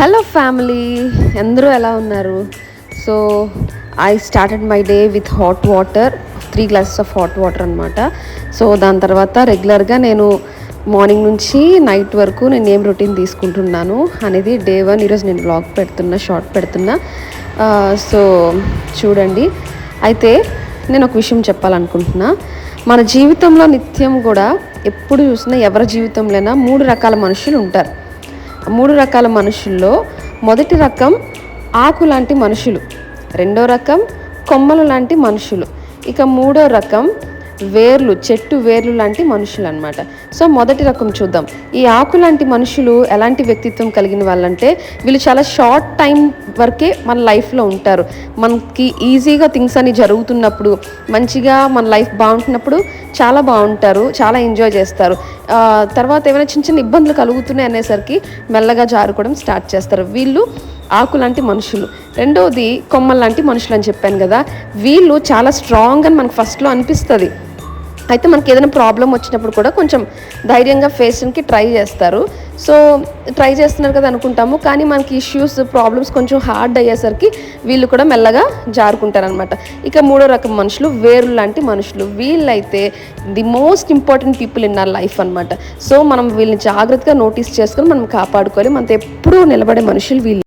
Hello family, అందరూ ఎలా ఉన్నారు? So I started my day with hot water, 3 glasses of hot water అనమాట. So దాని తర్వాత రెగ్యులర్గా నేను మార్నింగ్ నుంచి నైట్ వరకు నేను ఏం రొటీన్ తీసుకుంటున్నాను అనేది డే 1 ఈరోజు నేను బ్లాగ్ పెడుతున్నా, షార్ట్ పెడుతున్నా. సో చూడండి. అయితే నేను ఒక విషయం చెప్పాలనుకుంటున్నా. మన జీవితంలో నిత్యం కూడా ఎప్పుడు చూసినా ఎవరి జీవితంలోనైనా 3 రకాల మనుషులు ఉంటారు. 3 రకాల మనుషుల్లో మొదటి రకం ఆకు లాంటి మనుషులు, రెండో రకం కొమ్మలు లాంటి మనుషులు, ఇక మూడో రకం చెట్టు వేర్లు లాంటి మనుషులు అనమాట. సో మొదటి రకం చూద్దాం. ఈ ఆకు లాంటి మనుషులు ఎలాంటి వ్యక్తిత్వం కలిగిన వాళ్ళంటే వీళ్ళు చాలా షార్ట్ టైం వరకే మన లైఫ్లో ఉంటారు. మనకి ఈజీగా థింగ్స్ అని జరుగుతున్నప్పుడు, మంచిగా మన లైఫ్ బాగుంటున్నప్పుడు చాలా బాగుంటారు, చాలా ఎంజాయ్ చేస్తారు. తర్వాత ఏమైనా చిన్న చిన్న ఇబ్బందులు కలుగుతున్నాయి అనేసరికి మెల్లగా జారుకోవడం స్టార్ట్ చేస్తారు. వీళ్ళు ఆకు లాంటి మనుషులు. రెండవది కొమ్మల లాంటి మనుషులు అని చెప్పాను కదా. వీళ్ళు చాలా స్ట్రాంగ్ అని మనకు ఫస్ట్లో అనిపిస్తుంది. అయితే మనకి ఏదైనా ప్రాబ్లం వచ్చినప్పుడు కూడా కొంచెం ధైర్యంగా ఫేస్కి ట్రై చేస్తారు. సో ట్రై చేస్తున్నారు కదా అనుకుంటాము, కానీ మనకి ఇష్యూస్, ప్రాబ్లమ్స్ కొంచెం హార్డ్ అయ్యేసరికి వీళ్ళు కూడా మెల్లగా జారుకుంటారనమాట. ఇక మూడో రకం మనుషులు వేర్లు లాంటి మనుషులు. వీళ్ళైతే the most important people in our life అనమాట. సో మనం వీళ్ళని జాగ్రత్తగా నోటీస్ చేసుకొని మనం కాపాడుకోవాలి. మనతో ఎప్పుడూ నిలబడే మనుషులు వీళ్ళు.